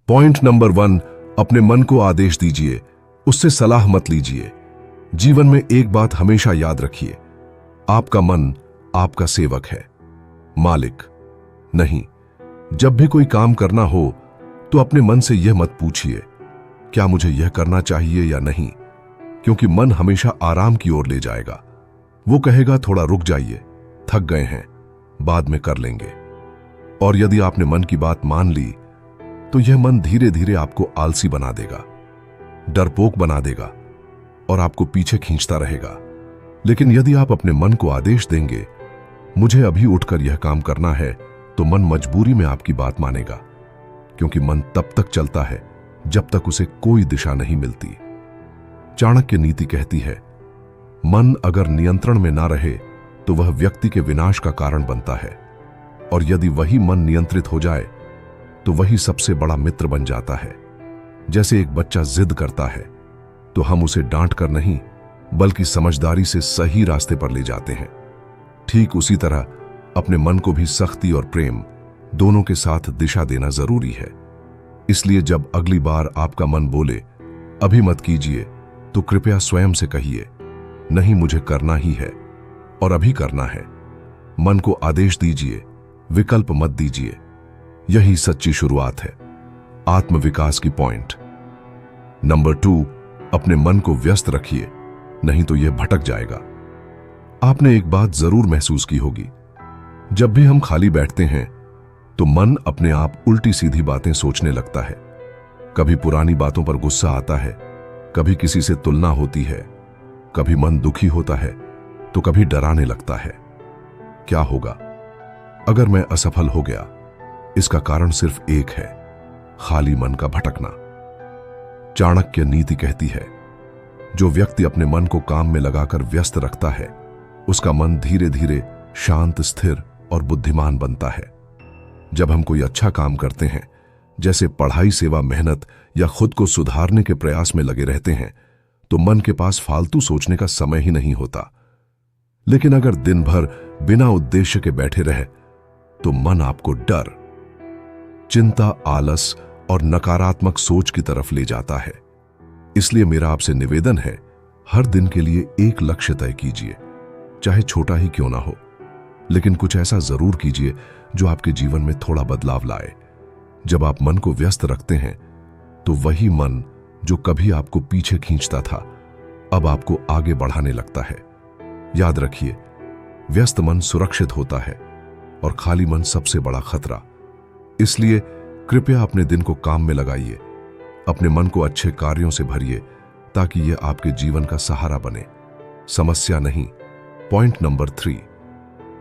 Point number 1, अपने मन को आदेश दीजिए, उससे सलाह मत लीजिए। जीवन में एक बात हमेशा याद रखिए, आपका मन आपका सेवक है, मालिक नहीं। जब भी कोई काम करना हो तो अपने मन से यह मत पूछिए क्या मुझे यह करना चाहिए या नहीं, क्योंकि मन हमेशा आराम की ओर ले जाएगा। वो कहेगा थोड़ा रुक जाइए, थक गए हैं, बाद में कर लेंगे। और यदि आपने मन की बात मान ली तो यह मन धीरे धीरे आपको आलसी बना देगा, डरपोक बना देगा और आपको पीछे खींचता रहेगा। लेकिन यदि आप अपने मन को आदेश देंगे, मुझे अभी उठकर यह काम करना है, तो मन मजबूरी में आपकी बात मानेगा, क्योंकि मन तब तक चलता है जब तक उसे कोई दिशा नहीं मिलती। चाणक्य नीति कहती है, मन अगर नियंत्रण में ना रहे तो वह व्यक्ति के विनाश का कारण बनता है, और यदि वही मन नियंत्रित हो जाए तो वही सबसे बड़ा मित्र बन जाता है। जैसे एक बच्चा जिद करता है तो हम उसे डांट कर नहीं बल्कि समझदारी से सही रास्ते पर ले जाते हैं। ठीक उसी तरह अपने मन को भी सख्ती और प्रेम दोनों के साथ दिशा देना जरूरी है। इसलिए जब अगली बार आपका मन बोले अभी मत कीजिए, तो कृपया स्वयं से कहिए नहीं, मुझे करना ही है और अभी करना है। मन को आदेश दीजिए, विकल्प मत दीजिए। यही सच्ची शुरुआत है आत्मविकास की। पॉइंट नंबर 2, अपने मन को व्यस्त रखिए, नहीं तो यह भटक जाएगा। आपने एक बात जरूर महसूस की होगी, जब भी हम खाली बैठते हैं तो मन अपने आप उल्टी सीधी बातें सोचने लगता है। कभी पुरानी बातों पर गुस्सा आता है, कभी किसी से तुलना होती है, कभी मन दुखी होता है तो कभी डराने लगता है। क्या होगा अगर मैं असफल हो गया? इसका कारण सिर्फ एक है, खाली मन का भटकना। चाणक्य नीति कहती है, जो व्यक्ति अपने मन को काम में लगाकर व्यस्त रखता है, उसका मन धीरे धीरे शांत, स्थिर और बुद्धिमान बनता है। जब हम कोई अच्छा काम करते हैं, जैसे पढ़ाई, सेवा, मेहनत या खुद को सुधारने के प्रयास में लगे रहते हैं, तो मन के पास फालतू सोचने का समय ही नहीं होता। लेकिन अगर दिन भर बिना उद्देश्य के बैठे रहे तो मन आपको डर, चिंता, आलस और नकारात्मक सोच की तरफ ले जाता है। इसलिए मेरा आपसे निवेदन है, हर दिन के लिए एक लक्ष्य तय कीजिए, चाहे छोटा ही क्यों ना हो, लेकिन कुछ ऐसा जरूर कीजिए जो आपके जीवन में थोड़ा बदलाव लाए। जब आप मन को व्यस्त रखते हैं तो वही मन जो कभी आपको पीछे खींचता था, अब आपको आगे बढ़ाने लगता है। याद रखिए, व्यस्त मन सुरक्षित होता है और खाली मन सबसे बड़ा खतरा। इसलिए कृपया अपने दिन को काम में लगाइए, अपने मन को अच्छे कार्यों से भरिए, ताकि यह आपके जीवन का सहारा बने, समस्या नहीं। पॉइंट नंबर 3,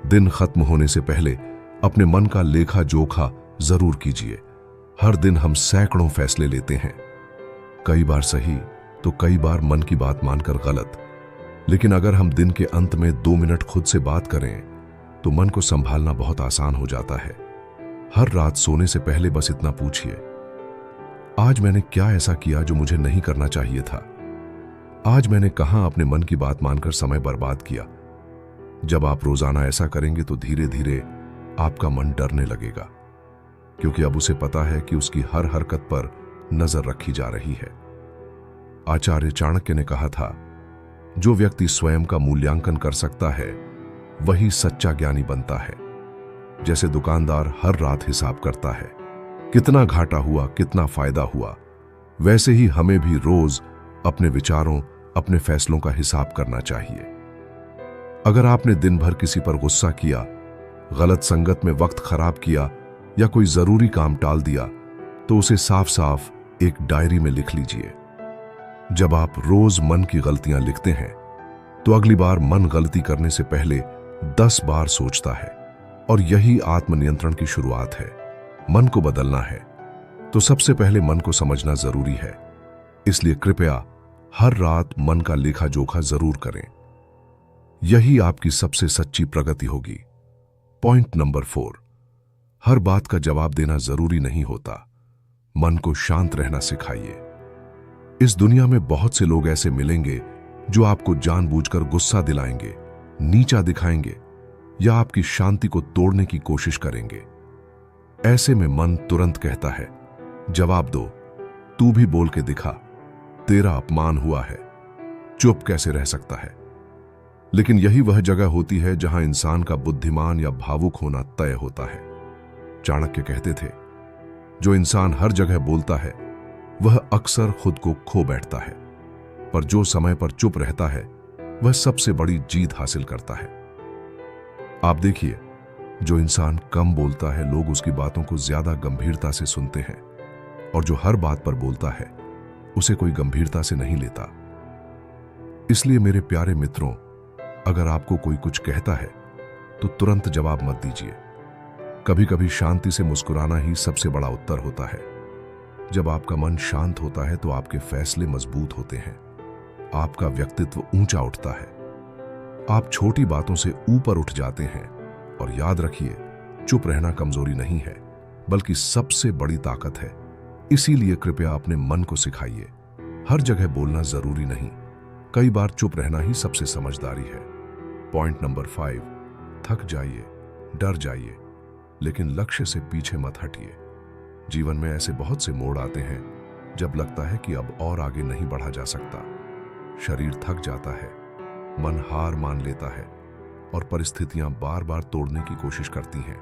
दिन खत्म होने से पहले अपने मन का लेखा जोखा जरूर कीजिए। हर दिन हम सैकड़ों फैसले लेते हैं, कई बार सही तो कई बार मन की बात मानकर गलत। लेकिन अगर हम दिन के अंत में 2 मिनट खुद से बात करें तो मन को संभालना बहुत आसान हो जाता है। हर रात सोने से पहले बस इतना पूछिए, आज मैंने क्या ऐसा किया जो मुझे नहीं करना चाहिए था? आज मैंने कहां अपने मन की बात मानकर समय बर्बाद किया? जब आप रोजाना ऐसा करेंगे तो धीरे धीरे आपका मन डरने लगेगा, क्योंकि अब उसे पता है कि उसकी हर हरकत पर नजर रखी जा रही है। आचार्य चाणक्य ने कहा था, जो व्यक्ति स्वयं का मूल्यांकन कर सकता है वही सच्चा ज्ञानी बनता है। जैसे दुकानदार हर रात हिसाब करता है, कितना घाटा हुआ, कितना फायदा हुआ, वैसे ही हमें भी रोज अपने विचारों, अपने फैसलों का हिसाब करना चाहिए। अगर आपने दिन भर किसी पर गुस्सा किया, गलत संगत में वक्त खराब किया या कोई जरूरी काम टाल दिया, तो उसे साफ साफ एक डायरी में लिख लीजिए। जब आप रोज मन की गलतियां लिखते हैं तो अगली बार मन गलती करने से पहले 10 बार सोचता है, और यही आत्मनियंत्रण की शुरुआत है। मन को बदलना है तो सबसे पहले मन को समझना जरूरी है। इसलिए कृपया हर रात मन का लेखा जोखा जरूर करें, यही आपकी सबसे सच्ची प्रगति होगी। पॉइंट नंबर 4, हर बात का जवाब देना जरूरी नहीं होता, मन को शांत रहना सिखाइए। इस दुनिया में बहुत से लोग ऐसे मिलेंगे जो आपको जानबूझकर गुस्सा दिलाएंगे, नीचा दिखाएंगे या आपकी शांति को तोड़ने की कोशिश करेंगे। ऐसे में मन तुरंत कहता है, जवाब दो, तू भी बोल के दिखा, तेरा अपमान हुआ है, चुप कैसे रह सकता है। लेकिन यही वह जगह होती है जहां इंसान का बुद्धिमान या भावुक होना तय होता है। चाणक्य कहते थे, जो इंसान हर जगह बोलता है वह अक्सर खुद को खो बैठता है, पर जो समय पर चुप रहता है वह सबसे बड़ी जीत हासिल करता है। आप देखिए, जो इंसान कम बोलता है लोग उसकी बातों को ज्यादा गंभीरता से सुनते हैं, और जो हर बात पर बोलता है उसे कोई गंभीरता से नहीं लेता। इसलिए मेरे प्यारे मित्रों, अगर आपको कोई कुछ कहता है तो तुरंत जवाब मत दीजिए। कभी कभी शांति से मुस्कुराना ही सबसे बड़ा उत्तर होता है। जब आपका मन शांत होता है तो आपके फैसले मजबूत होते हैं, आपका व्यक्तित्व ऊंचा उठता है, आप छोटी बातों से ऊपर उठ जाते हैं। और याद रखिए, चुप रहना कमजोरी नहीं है, बल्कि सबसे बड़ी ताकत है। इसीलिए कृपया अपने मन को सिखाइए, हर जगह बोलना जरूरी नहीं, कई बार चुप रहना ही सबसे समझदारी है। पॉइंट नंबर 5, थक जाइए, डर जाइए, लेकिन लक्ष्य से पीछे मत हटिए। जीवन में ऐसे बहुत से मोड़ आते हैं जब लगता है कि अब और आगे नहीं बढ़ा जा सकता। शरीर थक जाता है, मन हार मान लेता है और परिस्थितियां बार बार तोड़ने की कोशिश करती हैं।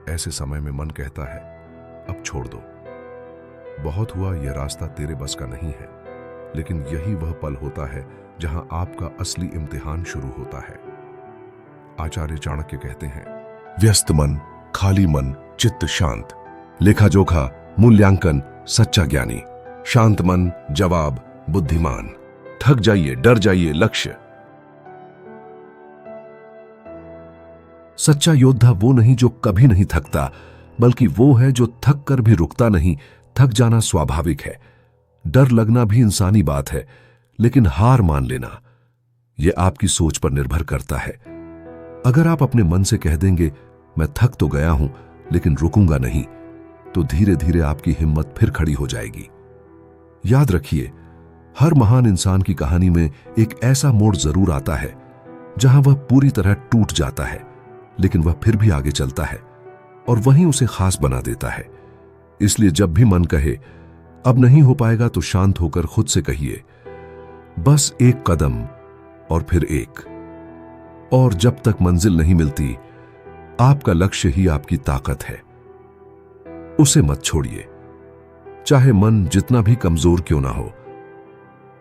ऐसे समय में मन कहता है, अब छोड़ दो, बहुत हुआ, यह रास्ता तेरे बस का नहीं है। लेकिन यही वह पल होता है जहां आपका असली इम्तिहान शुरू होता है। आचार्य चाणक्य कहते हैं, व्यस्त मन, खाली मन, चित्त शांत, लेखा जोखा, मूल्यांकन, सच्चा ज्ञानी, शांत मन, जवाब, बुद्धिमान। थक जाइए, डर जाइए, लक्ष्य। सच्चा योद्धा वो नहीं जो कभी नहीं थकता, बल्कि वो है जो थक कर भी रुकता नहीं। थक जाना स्वाभाविक है, डर लगना भी इंसानी बात है, लेकिन हार मान लेना यह आपकी सोच पर निर्भर करता है। अगर आप अपने मन से कह देंगे, मैं थक तो गया हूं लेकिन रुकूंगा नहीं, तो धीरे धीरे आपकी हिम्मत फिर खड़ी हो जाएगी। याद रखिए, हर महान इंसान की कहानी में एक ऐसा मोड़ जरूर आता है जहां वह पूरी तरह टूट जाता है, लेकिन वह फिर भी आगे चलता है और वहीं उसे खास बना देता है। इसलिए जब भी मन कहे अब नहीं हो पाएगा, तो शांत होकर खुद से कहिए, बस एक कदम और फिर एक। और जब तक मंजिल नहीं मिलती, आपका लक्ष्य ही आपकी ताकत है, उसे मत छोड़िए, चाहे मन जितना भी कमजोर क्यों ना हो।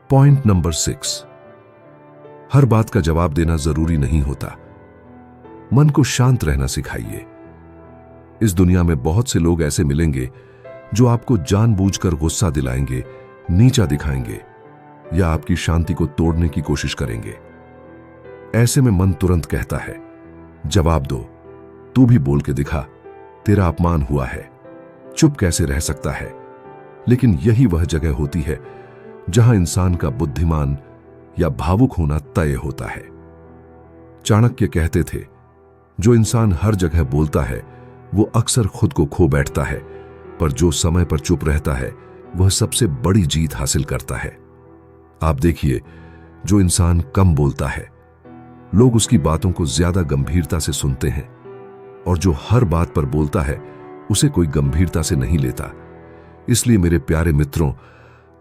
पॉइंट नंबर 6, हर बात का जवाब देना जरूरी नहीं होता। मन को शांत रहना सिखाइए। इस दुनिया में बहुत से लोग ऐसे मिलेंगे जो आपको जानबूझकर गुस्सा दिलाएंगे, नीचा दिखाएंगे या आपकी शांति को तोड़ने की कोशिश करेंगे। ऐसे में मन तुरंत कहता है, जवाब दो, तू भी बोल के दिखा, तेरा अपमान हुआ है, चुप कैसे रह सकता है। लेकिन यही वह जगह होती है जहां इंसान का बुद्धिमान या भावुक होना तय होता है। चाणक्य कहते थे, जो इंसान हर जगह बोलता है वो अक्सर खुद को खो बैठता है, पर जो समय पर चुप रहता है वह सबसे बड़ी जीत हासिल करता है। आप देखिए, जो इंसान कम बोलता है लोग उसकी बातों को ज्यादा गंभीरता से सुनते हैं, और जो हर बात पर बोलता है उसे कोई गंभीरता से नहीं लेता। इसलिए मेरे प्यारे मित्रों,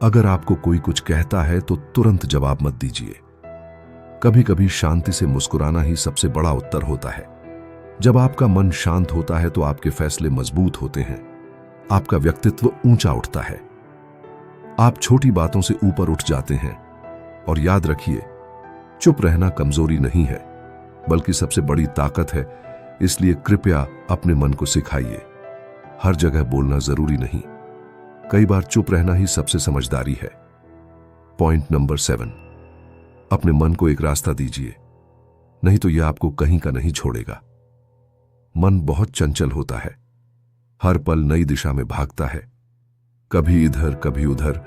अगर आपको कोई कुछ कहता है तो तुरंत जवाब मत दीजिए। कभी कभी शांति से मुस्कुराना ही सबसे बड़ा उत्तर होता है। जब आपका मन शांत होता है तो आपके फैसले मजबूत होते हैं, आपका व्यक्तित्व ऊंचा उठता है, आप छोटी बातों से ऊपर उठ जाते हैं। और याद रखिए, चुप रहना कमजोरी नहीं है, बल्कि सबसे बड़ी ताकत है। इसलिए कृपया अपने मन को सिखाइए, हर जगह बोलना जरूरी नहीं, कई बार चुप रहना ही सबसे समझदारी है। पॉइंट नंबर 7, अपने मन को एक रास्ता दीजिए, नहीं तो यह आपको कहीं का नहीं छोड़ेगा। मन बहुत चंचल होता है, हर पल नई दिशा में भागता है, कभी इधर कभी उधर,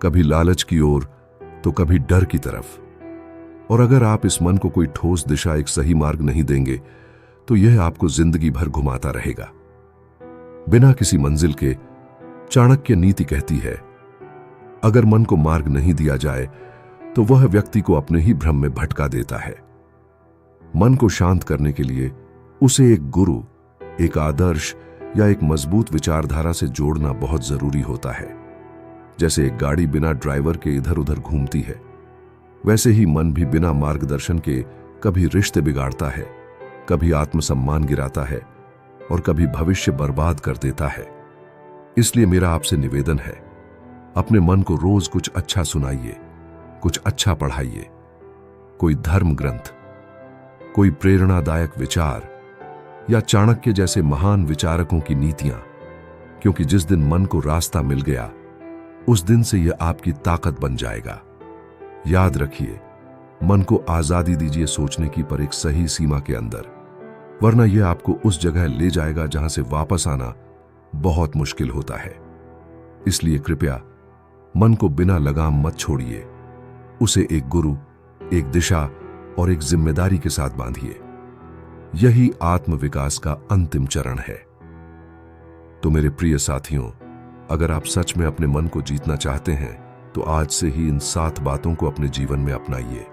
कभी लालच की ओर तो कभी डर की तरफ। और अगर आप इस मन को कोई ठोस दिशा, एक सही मार्ग नहीं देंगे तो यह आपको जिंदगी भर घुमाता रहेगा, बिना किसी मंजिल के। चाणक्य नीति कहती है, अगर मन को मार्ग नहीं दिया जाए तो वह व्यक्ति को अपने ही भ्रम में भटका देता है। मन को शांत करने के लिए उसे एक गुरु, एक आदर्श या एक मजबूत विचारधारा से जोड़ना बहुत जरूरी होता है। जैसे एक गाड़ी बिना ड्राइवर के इधर उधर घूमती है, वैसे ही मन भी बिना मार्गदर्शन के कभी रिश्ते बिगाड़ता है, कभी आत्मसम्मान गिराता है और कभी भविष्य बर्बाद कर देता है। इसलिए मेरा आपसे निवेदन है, अपने मन को रोज कुछ अच्छा सुनाइए, कुछ अच्छा पढ़ाइए। कोई धर्म ग्रंथ, कोई प्रेरणादायक विचार या चाणक्य जैसे महान विचारकों की नीतियां, क्योंकि जिस दिन मन को रास्ता मिल गया उस दिन से यह आपकी ताकत बन जाएगा। याद रखिए, मन को आजादी दीजिए सोचने की, पर एक सही सीमा के अंदर, वरना यह आपको उस जगह ले जाएगा जहां से वापस आना बहुत मुश्किल होता है। इसलिए कृपया मन को बिना लगाम मत छोड़िए, उसे एक गुरु, एक दिशा और एक जिम्मेदारी के साथ बांधिए। यही आत्मविकास का अंतिम चरण है। तो मेरे प्रिय साथियों, अगर आप सच में अपने मन को जीतना चाहते हैं तो आज से ही इन 7 बातों को अपने जीवन में अपनाइए।